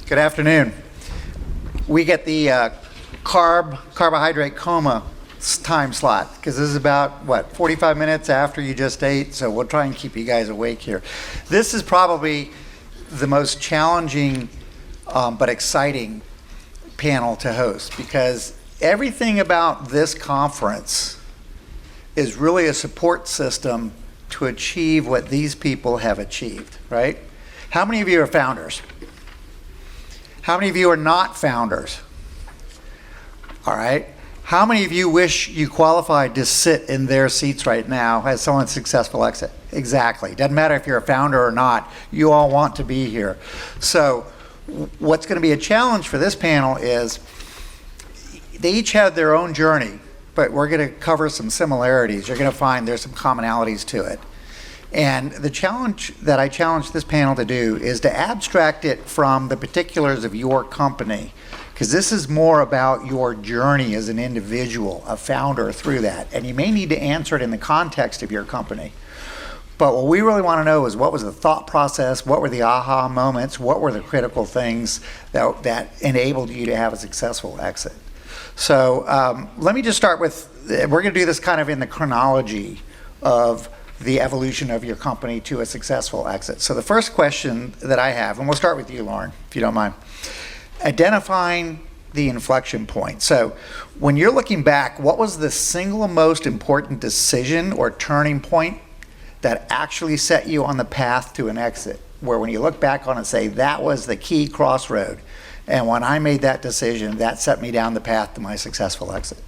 Good afternoon. We get the carbohydrate coma time slot because this is about, 45 minutes after you just ate, so we'll try and keep you guys awake here. This is probably the most challenging but exciting panel to host because everything about this conference is really a support system to achieve what these people have achieved, right? How many of you are founders? How many of you are not founders? All right. How many of you wish you qualified to sit in their seats right now as someone's successful exit? Exactly. Doesn't matter if you're a founder or not. You all want to be here. So what's going to be a challenge for this panel is they each have their own journey, but we're going to cover some similarities. You're going to find there's some commonalities to it. And the challenge that I challenge this panel to do is to abstract it from the particulars of your company, because this is more about your journey as an individual, a founder through that. And you may need to answer it in the context of your company. But what we really want to know is what was the thought process, what were the aha moments, what were the critical things that enabled you to have a successful exit. So let me just start with, we're going to do this kind of in the chronology of the evolution of your company to a successful exit. So the first question that I have, and we'll start with you, Lauren, if you don't mind, identifying the inflection point. So when you're looking back, what was the single most important decision or turning point that actually set you on the path to an exit? Where when you look back on it, say, that was the key crossroad. And when I made that decision, that set me down the path to my successful exit.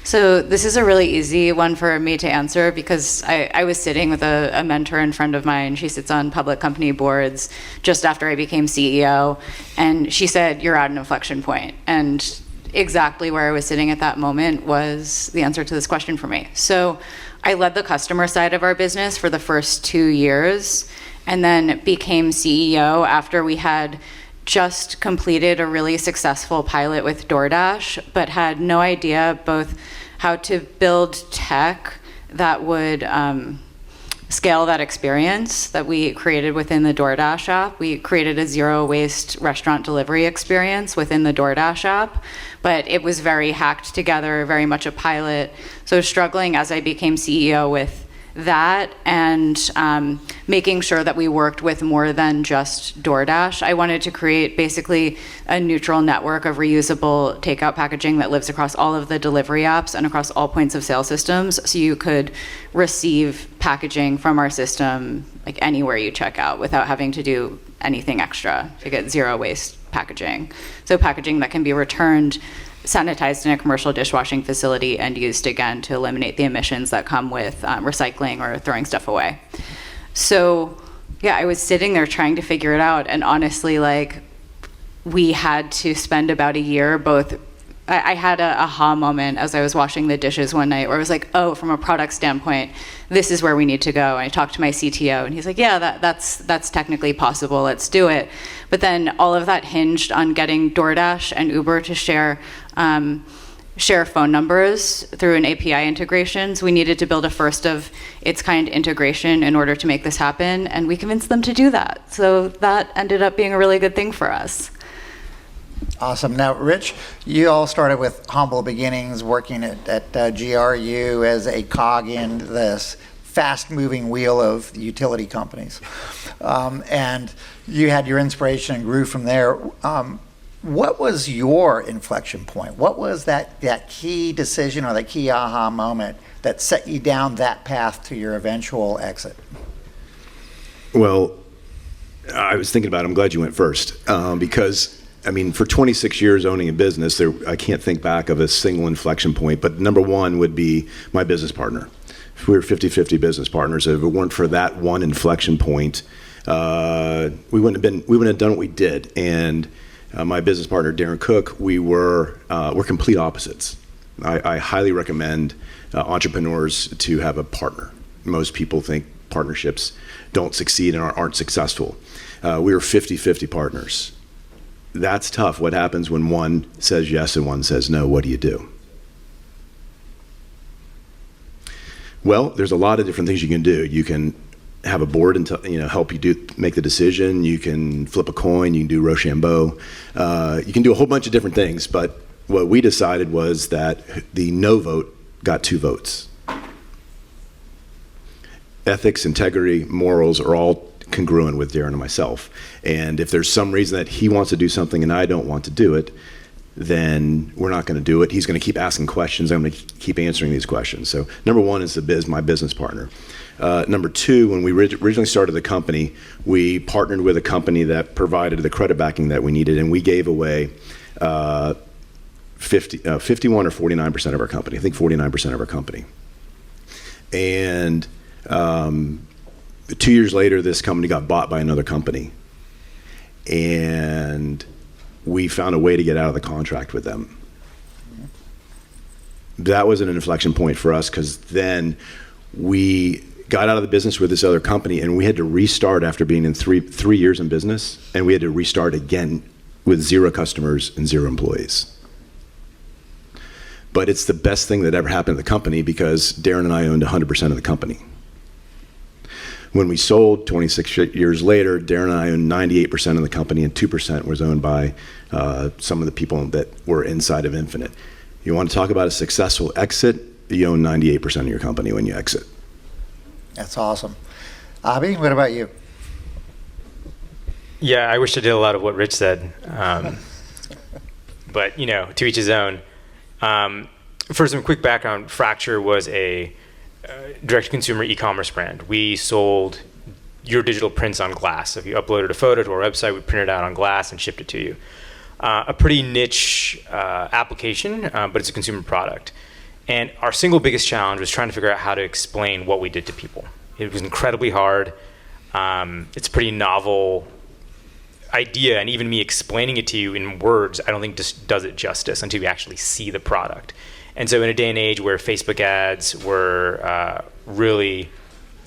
So this is a really easy one for me to answer because I was sitting with a mentor and friend of mine. She sits on public company boards just after I became CEO. And she said, you're at an inflection point. And exactly where I was sitting at that moment was the answer to this question for me. So I led the customer side of our business for the first 2 years and then became CEO after we had just completed a really successful pilot with DoorDash, but had no idea both how to build tech that would scale that experience that we created within the DoorDash app. We created a zero waste restaurant delivery experience within the DoorDash app, but it was very hacked together, very much a pilot. So struggling as I became CEO with that and making sure that we worked with more than just DoorDash. I wanted to create basically a neutral network of reusable takeout packaging that lives across all of the delivery apps and across all points of sale systems, so you could receive packaging from our system like anywhere you check out without having to do anything extra to get zero waste packaging. So packaging that can be returned, sanitized in a commercial dishwashing facility, and used again to eliminate the emissions that come with recycling or throwing stuff away. So yeah, I was sitting there trying to figure it out, and honestly, like, we had to spend about a year both. I had a aha moment as I was washing the dishes one night where I was like, oh, from a product standpoint, this is where we need to go. And I talked to my CTO and he's like, yeah, that's technically possible, let's do it. But then all of that hinged on getting DoorDash and Uber to share phone numbers through an API integration. So we needed to build a first of its kind integration in order to make this happen. And we convinced them to do that. So that ended up being a really good thing for us. Awesome. Now, Rich, you all started with humble beginnings, working at GRU as a cog in this fast-moving wheel of utility companies. And you had your inspiration and grew from there. What was your inflection point? What was that key decision or that key aha moment that set you down that path to your eventual exit? Well, I was thinking about it. I'm glad you went first because I mean, for 26 years owning a business, I can't think back of a single inflection point, but number one would be my business partner. We were 50-50 business partners. If it weren't for that one inflection point, we wouldn't have done what we did. And my business partner, Darren Cook, we're complete opposites. I highly recommend entrepreneurs to have a partner. Most people think partnerships don't succeed and aren't successful. We were 50-50 partners. That's tough. What happens when one says yes and one says no? What do you do? Well, there's a lot of different things you can do. You can have a board and help you make the decision. You can flip a coin. You can do Rochambeau. You can do a whole bunch of different things. But what we decided was that the no vote got 2 votes. Ethics, integrity, morals are all congruent with Darren and myself. And if there's some reason that he wants to do something and I don't want to do it, then we're not going to do it. He's going to keep asking questions. I'm going to keep answering these questions. So number 1 is my business partner. Number 2, when we originally started the company, we partnered with a company that provided the credit backing that we needed, and we gave away 51 or 49% of our company. I think 49% of our company. And 2 years later, this company got bought by another company. And we found a way to get out of the contract with them. That was an inflection point for us, because then we got out of the business with this other company, and we had to restart after being in three years in business, and we had to restart again with 0 customers and 0 employees. But it's the best thing that ever happened to the company, because Darren and I owned 100% of the company. When we sold 26 years later, Darren and I owned 98% of the company, and 2% was owned by some of the people that were inside of Infinite. You want to talk about a successful exit? You own 98% of your company when you exit. That's awesome. Abhi, what about you? Yeah, I wish I did a lot of what Rich said. But, to each his own. For some quick background, Fracture was a direct-to-consumer e-commerce brand. We sold your digital prints on glass. If you uploaded a photo to our website, we printed it out on glass and shipped it to you. A pretty niche application, but it's a consumer product. And our single biggest challenge was trying to figure out how to explain what we did to people. It was incredibly hard. It's a pretty novel idea, and even me explaining it to you in words, I don't think just does it justice until you actually see the product. And so in a day and age where Facebook ads were really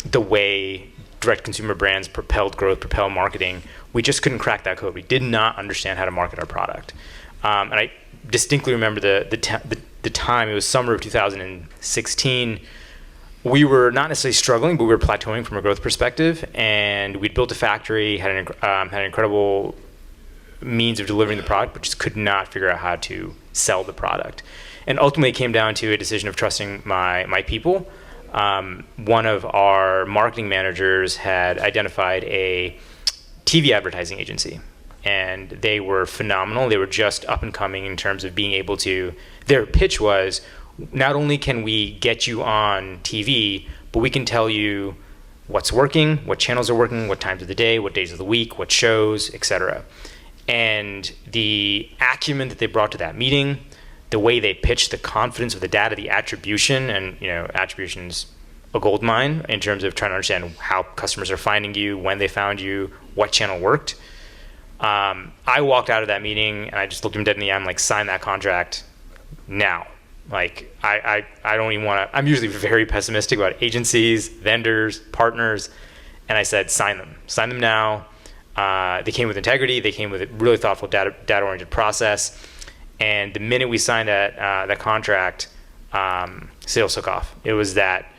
the way direct consumer brands propelled growth, propelled marketing, we just couldn't crack that code. We did not understand how to market our product. And I distinctly remember the time, it was summer of 2016. We were not necessarily struggling, but we were plateauing from a growth perspective, and we'd built a factory, had an incredible means of delivering the product, but just could not figure out how to sell the product. And ultimately, it came down to a decision of trusting my people. One of our marketing managers had identified a TV advertising agency, and they were phenomenal. They were just up and coming in terms of being able to, their pitch was, not only can we get you on TV, but we can tell you what's working, what channels are working, what times of the day, what days of the week, what shows, etc. And the acumen that they brought to that meeting, the way they pitched, the confidence of the data, the attribution, and attribution's a gold mine in terms of trying to understand how customers are finding you, when they found you, what channel worked. I walked out of that meeting and I just looked him dead in the eye. I'm like, sign that contract now. Like, I don't even want to, I'm usually very pessimistic about agencies, vendors, partners. And I said, sign them now. They came with integrity. They came with a really thoughtful data-oriented process. And the minute we signed that contract, sales took off. It was that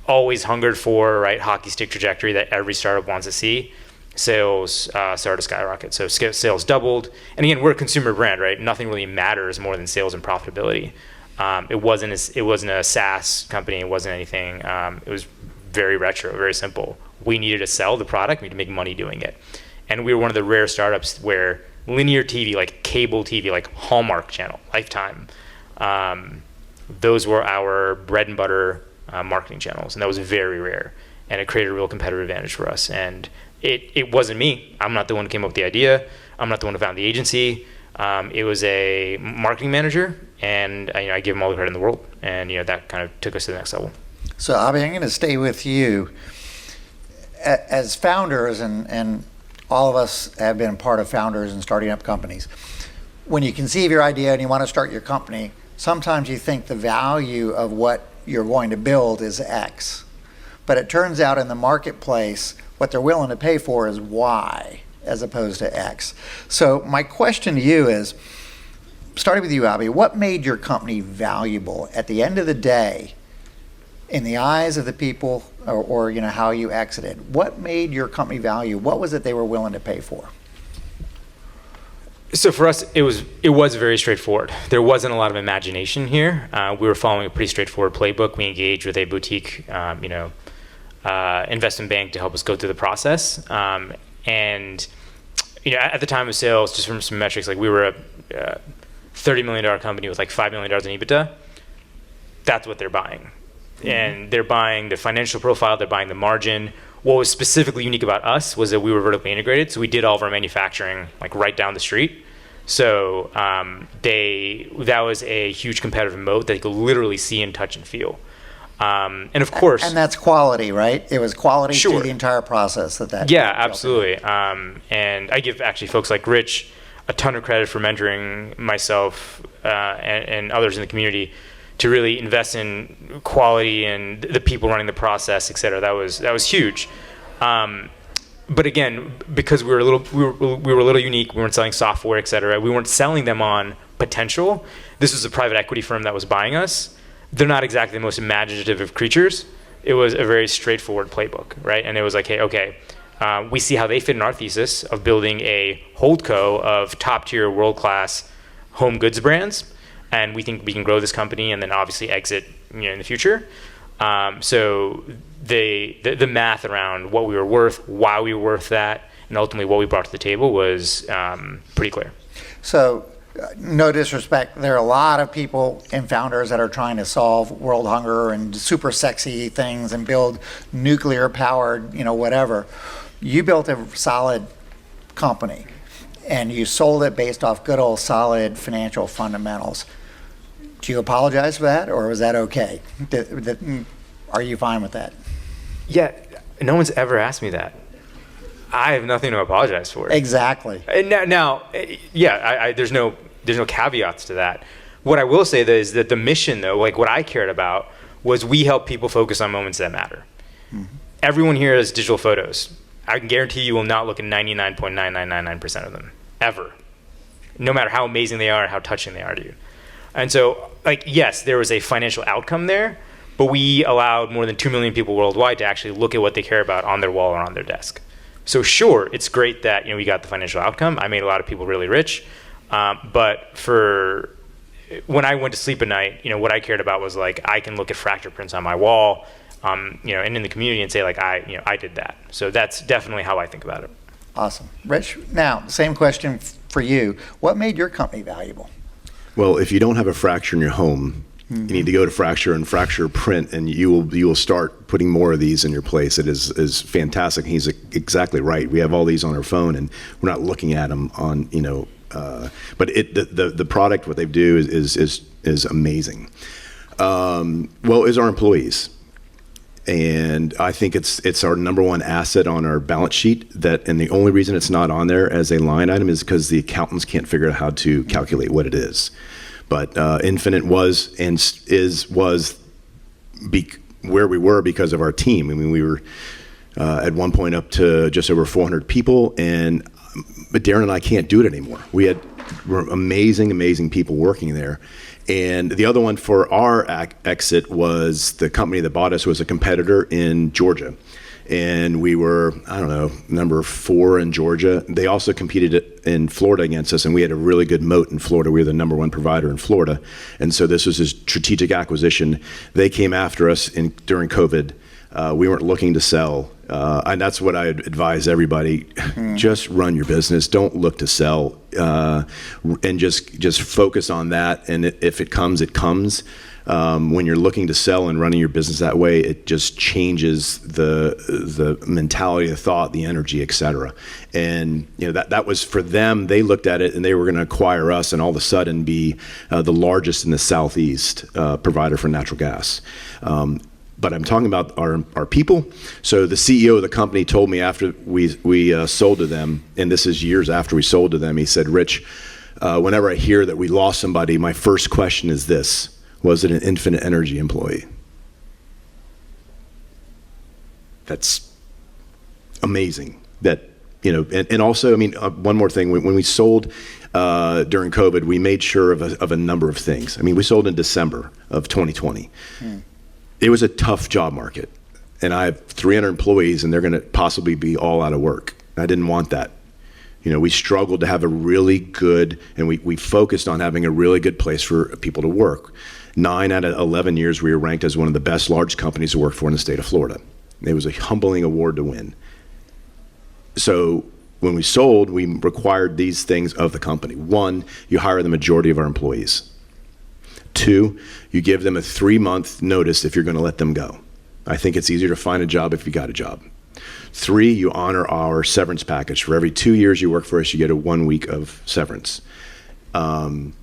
always hungered for, right, hockey stick trajectory that every startup wants to see. Sales started to skyrocket. So sales doubled. And again, we're a consumer brand, right? Nothing really matters more than sales and profitability. It wasn't a SaaS company. It wasn't anything. It was very retro, very simple. We needed to sell the product. We needed to make money doing it. And we were one of the rare startups where linear TV, like cable TV, like Hallmark Channel, Lifetime, those were our bread and butter marketing channels. And that was very rare. And it created a real competitive advantage for us. And it wasn't me. I'm not the one who came up with the idea. I'm not the one who found the agency. It was a marketing manager, and I give him all the credit in the world. And that kind of took us to the next level. So Abhi, I'm going to stay with you. As founders, and all of us have been part of founders and starting up companies, when you conceive your idea and you want to start your company, sometimes you think the value of what you're going to build is X. But it turns out in the marketplace, what they're willing to pay for is Y as opposed to X. So my question to you is, starting with you, Abhi, what made your company valuable at the end of the day in the eyes of the people or how you exited. What made your company value? What was it they were willing to pay for? So for us, it was very straightforward. There wasn't a lot of imagination here. We were following a pretty straightforward playbook. We engaged with a boutique, investment bank to help us go through the process. And at the time of sales, just from some metrics, like we were a $30 million company with like $5 million in EBITDA. That's what they're buying. And they're buying the financial profile, they're buying the margin. What was specifically unique about us was that we were vertically integrated, so we did all of our manufacturing like right down the street. So that was a huge competitive moat that they could literally see and touch and feel. And of course, and that's quality, right? It was quality Sure. through the entire process that. Yeah, absolutely. And I give actually folks like Rich a ton of credit for mentoring myself and others in the community to really invest in quality and the people running the process, et cetera. That was huge. But again, because we were a little unique, we weren't selling software, et cetera. We weren't selling them on potential. This was a private equity firm that was buying us. They're not exactly the most imaginative of creatures. It was a very straightforward playbook, right? And it was like, hey, okay, we see how they fit in our thesis of building a holdco of top-tier, world-class home goods brands. And we think we can grow this company and then obviously exit in the future. So the math around what we were worth, why we were worth that, and ultimately what we brought to the table was pretty clear. So, no disrespect, there are a lot of people and founders that are trying to solve world hunger and super sexy things and build nuclear powered, whatever. You built a solid company and you sold it based off good old solid financial fundamentals. Do you apologize for that, or was that okay? Are you fine with that? Yeah, no one's ever asked me that. I have nothing to apologize for. Exactly. And now, there's no caveats to that. What I will say though is that the mission though, like what I cared about was we help people focus on moments that matter. Mm-hmm. Everyone here has digital photos. I can guarantee you will not look at 99.9999% of them ever, no matter how amazing they are, how touching they are to you. And so, yes, there was a financial outcome there, but we allowed more than 2 million people worldwide to actually look at what they care about on their wall or on their desk. So sure, it's great that we got the financial outcome. I made a lot of people really rich, but for when I went to sleep at night, what I cared about was like I can look at fracture prints on my wall, and in the community and say like I did that. So that's definitely how I think about it. Awesome, Rich. Now, same question for you. What made your company valuable? Well, if you don't have a fracture in your home, you need to go to Fracture and Fracture Print, and you will start putting more of these in your place. It is fantastic. He's exactly right. We have all these on our phone, and we're not looking at them on but the product, what they do is amazing. Is our employees. And I think it's our number one asset on our balance sheet, and the only reason it's not on there as a line item is because the accountants can't figure out how to calculate what it is. But Infinite was where we were because of our team. I mean, we were at one point up to just over 400 people, but Darren and I can't do it anymore. We had amazing people working there. And the other one for our exit was the company that bought us was a competitor in Georgia. And we were, number 4 in Georgia. They also competed in Florida against us, and we had a really good moat in Florida. We were the number 1 provider in Florida. And so this was a strategic acquisition. They came after us during COVID. We weren't looking to sell. And that's what I advise everybody. Just run your business. Don't look to sell. And just focus on that. And if it comes, it comes. When you're looking to sell and running your business that way, it just changes the mentality, the thought, the energy, et cetera. And that was for them. They looked at it and they were going to acquire us and all of a sudden be the largest in the Southeast provider for natural gas. But I'm talking about our people. So the CEO of the company told me after we sold to them, and this is years after we sold to them, he said, Rich, whenever I hear that we lost somebody, my first question is this: was it an Infinite Energy employee? That's amazing. That, and also, one more thing. When we sold during COVID, we made sure of a number of things. We sold in December of 2020. It was a tough job market. and I have 300 employees, and they're going to possibly be all out of work. I didn't want that. We struggled to have a really good, and we focused on having a really good place for people to work. 9 out of 11 years, we were ranked as one of the best large companies to work for in the state of Florida. It was a humbling award to win. So when we sold, we required these things of the company. 1, you hire the majority of our employees. 2, you give them a 3-month notice if you're going to let them go. I think it's easier to find a job if you got a job. 3, you honor our severance package. For every 2 years you work for us, you get a 1 week of severance. And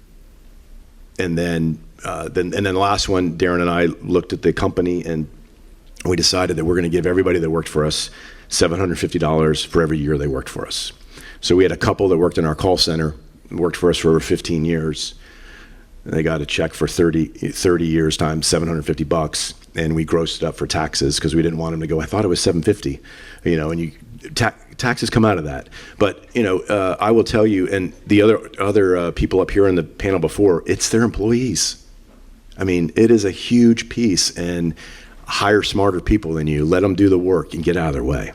then the last one, Darren and I looked at the company and we decided that we're going to give everybody that worked for us $750 for every year they worked for us. So we had a couple that worked in our call center, worked for us for over 15 years. They got a check for 30 years times $750, and we grossed it up for taxes because we didn't want them to go, I thought it was $750, and taxes come out of that. But, I will tell you, and the other people up here in the panel before, it's their employees. I mean, it is a huge piece, and hire smarter people than you, let them do the work and get out of their way.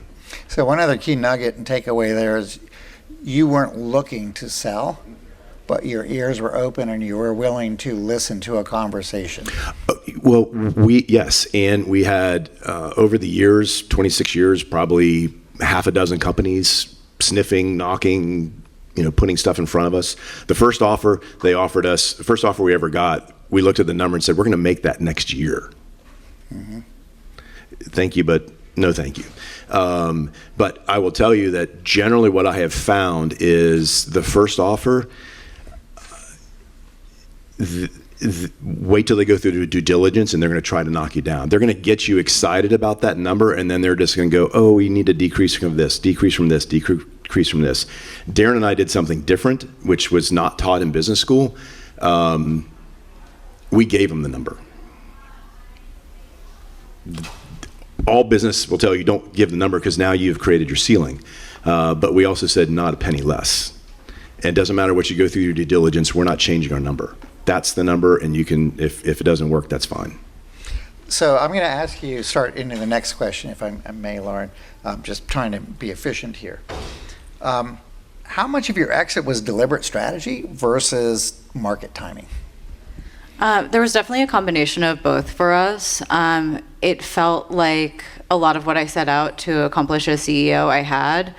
So one other key nugget and takeaway there is you weren't looking to sell, but your ears were open and you were willing to listen to a conversation. Well, yes, and we had, over the years, 26 years, probably half a dozen companies sniffing, knocking, putting stuff in front of us. The first offer they offered us, the first offer we ever got, we looked at the number and said, we're going to make that next year. Mm-hmm. Thank you, but no thank you. But I will tell you that generally what I have found is the first offer, wait till they go through due diligence and they're going to try to knock you down. They're going to get you excited about that number, and then they're just going to go, oh, we need to decrease from this, decrease from this, decrease from this. Darren and I did something different, which was not taught in business school. We gave them the number. All business will tell you don't give the number because now you've created your ceiling. But we also said not a penny less. And it doesn't matter what you go through your due diligence, we're not changing our number. That's the number, and you can, if it doesn't work, that's fine. So I'm going to ask you, start into the next question, if I may, Lauren. I'm just trying to be efficient here. How much of your exit was deliberate strategy versus market timing? There was definitely a combination of both for us. It felt like a lot of what I set out to accomplish as CEO I had.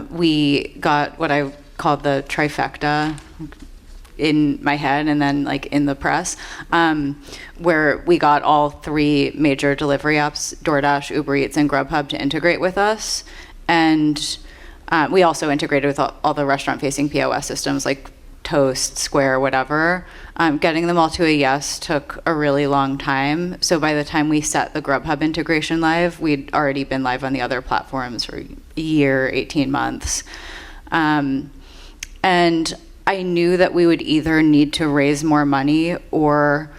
We got what I called the trifecta in my head and then like in the press, where we got all 3 major delivery apps, DoorDash, Uber Eats, and Grubhub, to integrate with us. And we also integrated with all the restaurant-facing POS systems like Toast, Square, whatever. Getting them all to a yes took a really long time. So by the time we set the Grubhub integration live, we'd already been live on the other platforms for a year, 18 months. And I knew that we would either need to raise more money or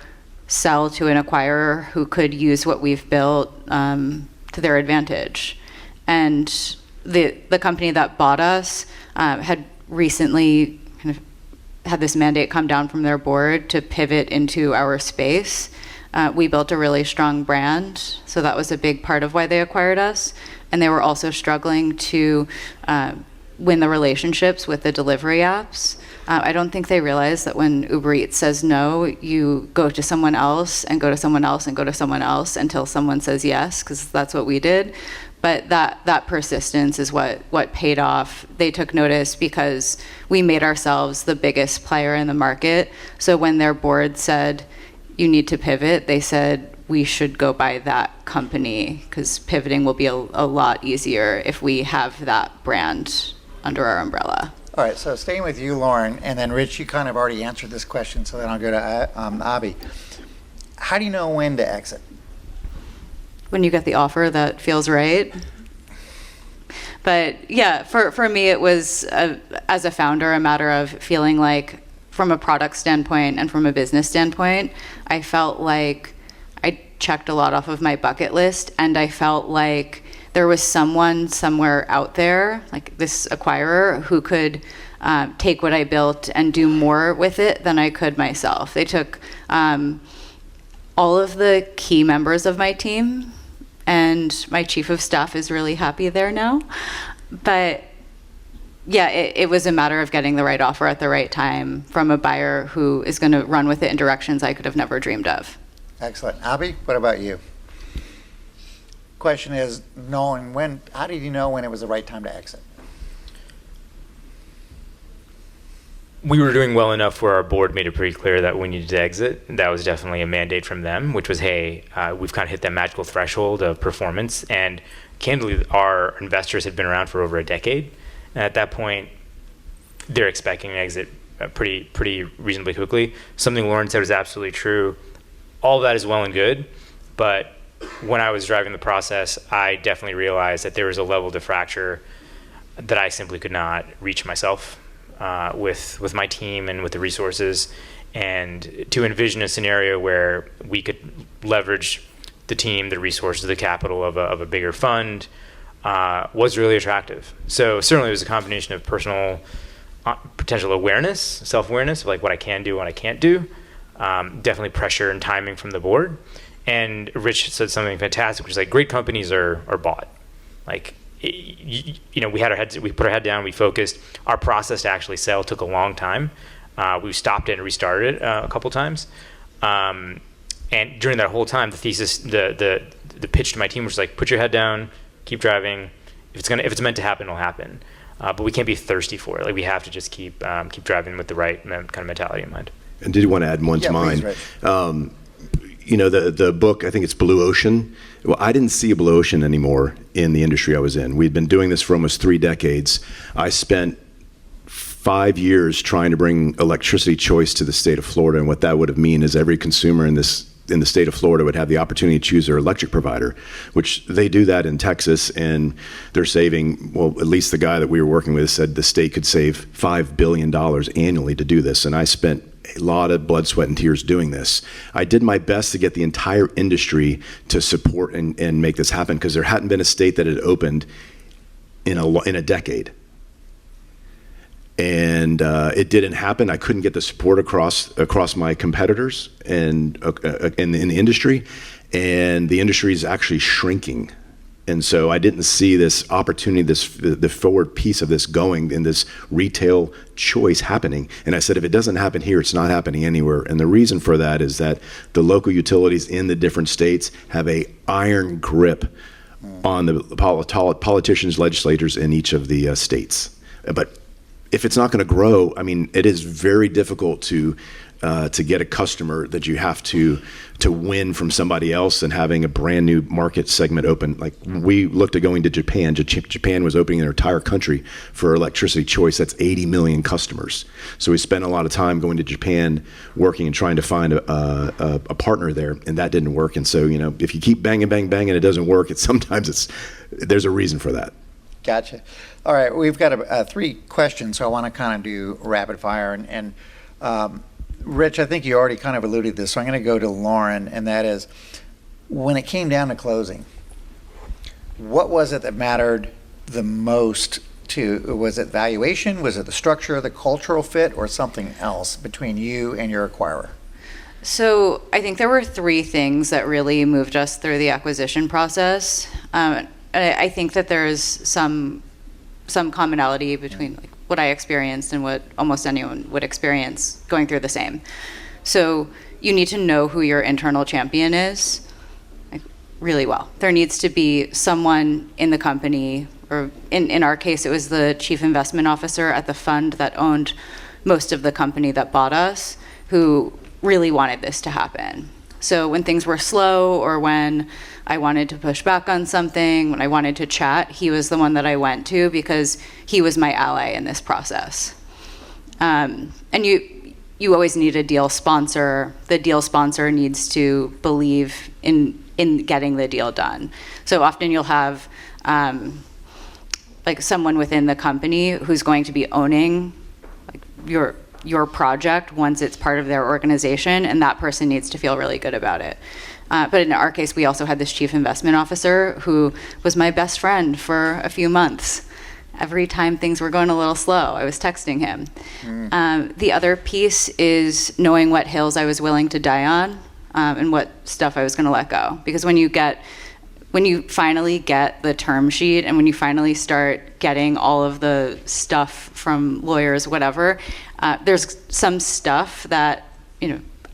sell to an acquirer who could use what we've built to their advantage. And the company that bought us had recently kind of had this mandate come down from their board to pivot into our space. We built a really strong brand, so that was a big part of why they acquired us. And they were also struggling to win the relationships with the delivery apps. I don't think they realize that when Uber Eats says no, you go to someone else and go to someone else and go to someone else until someone says yes, because that's what we did. But that persistence is what paid off. They took notice because we made ourselves the biggest player in the market. So when their board said, you need to pivot, they said, we should go buy that company because pivoting will be a lot easier if we have that brand under our umbrella. All right, so staying with you, Lauren, and then Rich, you kind of already answered this question, so then I'll go to Avi. How do you know when to exit? When you get the offer that feels right. But yeah, for me, it was, as a founder, a matter of feeling like, from a product standpoint and from a business standpoint, I felt like I checked a lot off of my bucket list, and I felt like there was someone somewhere out there, like this acquirer, who could take what I built and do more with it than I could myself. They took all of the key members of my team and my chief of staff is really happy there now. But yeah, it was a matter of getting the right offer at the right time from a buyer who is going to run with it in directions I could have never dreamed of. Excellent. Abby, what about you? Question is, how did you know when it was the right time to exit? We were doing well enough where our board made it pretty clear that we needed to exit. That was definitely a mandate from them, which was, hey, we've kind of hit that magical threshold of performance. And candidly, our investors had been around for over a decade. And at that point, they're expecting an exit pretty reasonably quickly. Something Lauren said was absolutely true. All of that is well and good, but when I was driving the process, I definitely realized that there was a level of fracture that I simply could not reach myself with my team and with the resources. And to envision a scenario where we could leverage the team, the resources, the capital of a bigger fund was really attractive. So certainly it was a combination of personal potential awareness, self-awareness of like what I can do, what I can't do, definitely pressure and timing from the board. And Rich said something fantastic, which is like great companies are bought. Like, we put our head down, we focused. Our process to actually sell took a long time. We stopped it and restarted it a couple times. And during that whole time, the thesis, the pitch to my team was like, put your head down, keep driving. If it's meant to happen, it'll happen. But we can't be thirsty for it. Like we have to just keep driving with the right kind of mentality in mind. And did want to add one to mine. Please, The book, I think it's Blue Ocean. Well, I didn't see a blue ocean anymore in the industry I was in. We'd been doing this for almost 3 decades. I spent 5 years trying to bring electricity choice to the state of Florida, and what that would have mean is every consumer in the state of Florida would have the opportunity to choose their electric provider, which they do that in Texas, and they're saving, well, at least the guy that we were working with said the state could save $5 billion annually to do this, and I spent a lot of blood, sweat, and tears doing this. I did my best to get the entire industry to support and make this happen, because there hadn't been a state that had opened in a decade. And it didn't happen. I couldn't get the support across my competitors and in the industry, and the industry is actually shrinking. And so I didn't see this opportunity, the forward piece of this going in this retail choice happening. And I said, if it doesn't happen here, it's not happening anywhere. And the reason for that is that the local utilities in the different states have a iron grip on the politicians, legislators in each of the states. But if it's not going to grow, I mean, it is very difficult to get a customer that you have to win from somebody else and having a brand new market segment open. Like we looked at going to Japan. Japan was opening their entire country for electricity choice. That's 80 million customers. So we spent a lot of time going to Japan, working and trying to find a partner there, and that didn't work. And so, if you keep banging, and it doesn't work, there's a reason for that. Gotcha. All right, we've got 3 questions, so I want to kind of do rapid fire. And Rich, I think you already kind of alluded to this, so I'm going to go to Lauren, and that is, when it came down to closing, what was it that mattered the most to? Was it valuation? Was it the structure, the cultural fit, or something else between you and your acquirer? So I think there were 3 things that really moved us through the acquisition process. I think that there's some commonality between like what I experienced and what almost anyone would experience going through the same. So you need to know who your internal champion is, like, really well. There needs to be someone in the company, or in our case, it was the chief investment officer at the fund that owned most of the company that bought us, who really wanted this to happen. So when things were slow, or when I wanted to push back on something, when I wanted to chat, he was the one that I went to, because he was my ally in this process. And you always need a deal sponsor. The deal sponsor needs to believe in getting the deal done. So often you'll have like someone within the company who's going to be owning like your project once it's part of their organization, and that person needs to feel really good about it. But in our case, we also had this chief investment officer who was my best friend for a few months. Every time things were going a little slow, I was texting him. The other piece is knowing what hills I was willing to die on, and what stuff I was going to let go. Because when you get when you finally get the term sheet and when you finally start getting all of the stuff from lawyers, whatever, there's some stuff that,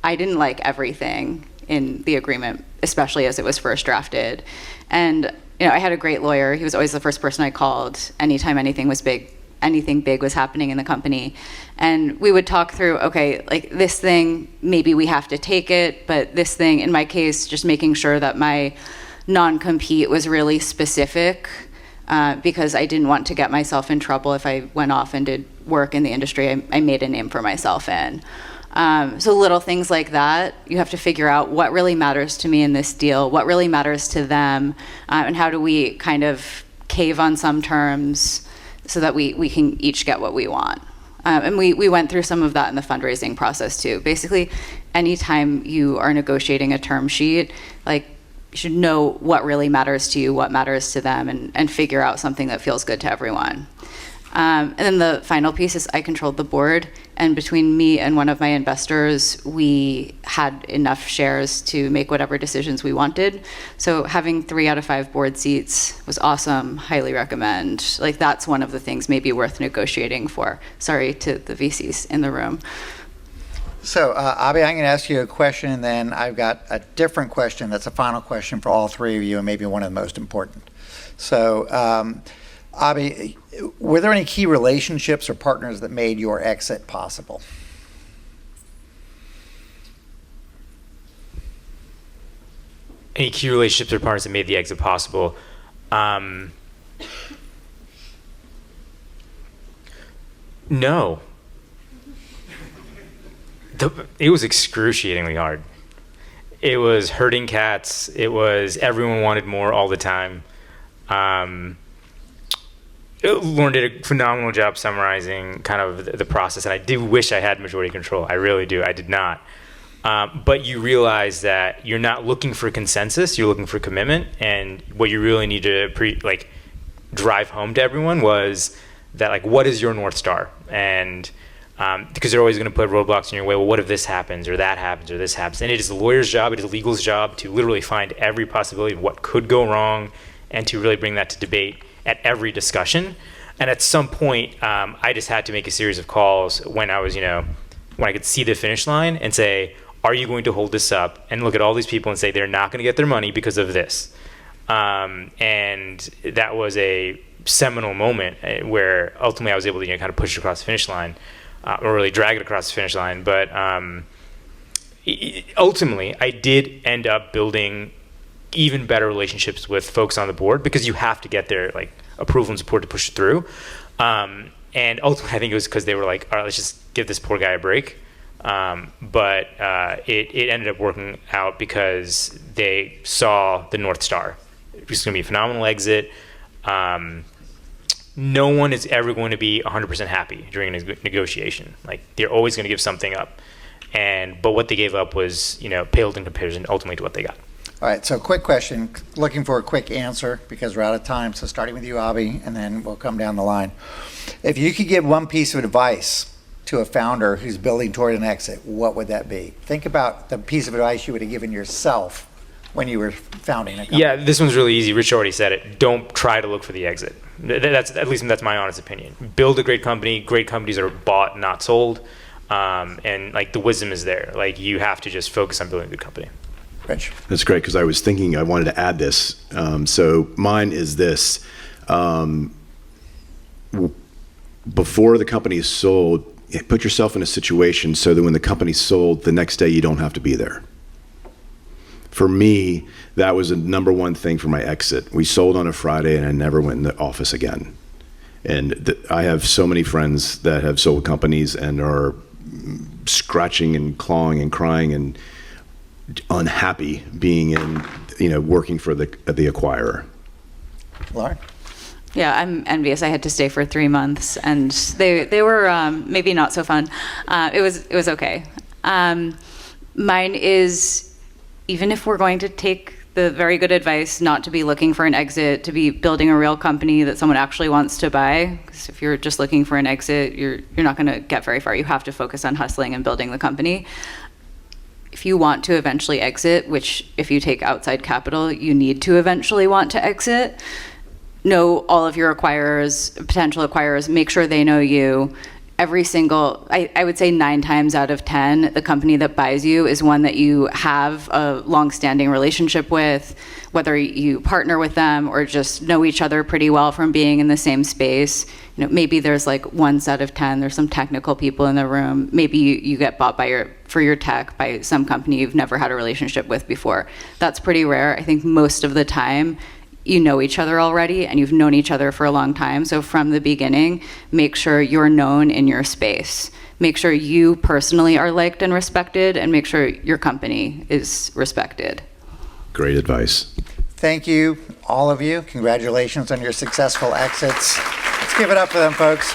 I didn't like everything in the agreement, especially as it was first drafted. And, I had a great lawyer. He was always the first person I called anytime anything big was happening in the company. And we would talk through, okay, like this thing, maybe we have to take it, but this thing, in my case, just making sure that my non-compete was really specific, because I didn't want to get myself in trouble if I went off and did work in the industry I made a name for myself in. So little things like that, you have to figure out what really matters to me in this deal, what really matters to them, and how do we kind of cave on some terms so that we can each get what we want. And we went through some of that in the fundraising process too. Basically, anytime you are negotiating a term sheet, like, you should know what really matters to you, what matters to them, and figure out something that feels good to everyone. And then the final piece is I controlled the board, and between me and one of my investors, we had enough shares to make whatever decisions we wanted. So having 3 out of 5 board seats was awesome, highly recommend. Like, that's one of the things maybe worth negotiating for. Sorry to the VCs in the room. So, Abhi, I'm going to ask you a question, and then I've got a different question that's a final question for all 3 of you, and maybe one of the most important. So, Abhi, were there any key relationships or partners that made your exit possible? Any key relationships or partners that made the exit possible? No. It was excruciatingly hard. It was herding cats. It was everyone wanted more all the time. Lauren did a phenomenal job summarizing kind of the process, and I do wish I had majority control. I really do. I did not. But you realize that you're not looking for consensus. You're looking for commitment, and what you really need to drive home to everyone was that, like, what is your North Star? And because they're always going to put roadblocks in your way. Well, what if this happens or that happens or this happens? And it is the lawyer's job, it is the legal's job to literally find every possibility of what could go wrong and to really bring that to debate at every discussion. And at some point, I just had to make a series of calls when I was, when I could see the finish line and say, are you going to hold this up? And look at all these people and say, they're not going to get their money because of this. And that was a seminal moment where ultimately I was able to kind of push it across the finish line. Or really drag it across the finish line. But ultimately, I did end up building even better relationships with folks on the board because you have to get their approval and support to push it through. And ultimately, I think it was because they were like, all right, let's just give this poor guy a break. But it ended up working out because they saw the North Star. It was going to be a phenomenal exit. No one is ever going to be 100% happy during a negotiation. They're always going to give something up. But what they gave up was, paled in comparison ultimately to what they got. All right, so quick question, looking for a quick answer because we're out of time. So starting with you, Abhi, and then we'll come down the line. If you could give one piece of advice to a founder who's building toward an exit, what would that be? Think about the piece of advice you would have given yourself when you were founding a company. Yeah, this one's really easy. Rich already said it. Don't try to look for the exit. That's my honest opinion. Build a great company. Great companies are bought, not sold. And the wisdom is there. You have to just focus on building a good company. Rich. That's great because I was thinking I wanted to add this. So mine is this. Before the company is sold, put yourself in a situation so that when the company's sold, the next day you don't have to be there. For me, that was a number one thing for my exit. We sold on a Friday and I never went in the office again. And I have so many friends that have sold companies and are scratching and clawing and crying and unhappy being in, working for the acquirer. Lauren? Yeah, I'm envious. I had to stay for 3 months, and they were maybe not so fun. It was okay. Mine is, even if we're going to take the very good advice not to be looking for an exit, to be building a real company that someone actually wants to buy, because if you're just looking for an exit, you're not going to get very far. You have to focus on hustling and building the company. if you want to eventually exit, which if you take outside capital, you need to eventually want to exit, know all of your acquirers, potential acquirers, make sure they know you. Every single, I would say 9 times out of 10, the company that buys you is one that you have a long-standing relationship with, whether you partner with them or just know each other pretty well from being in the same space. Maybe there's like 1 set of 10, there's some technical people in the room. Maybe you get bought for your tech by some company you've never had a relationship with before. That's pretty rare. I think most of the time, you know each other already and you've known each other for a long time. So from the beginning, make sure you're known in your space. Make sure you personally are liked and respected, and make sure your company is respected. Great advice. Thank you, all of you. Congratulations on your successful exits. Let's give it up for them, folks.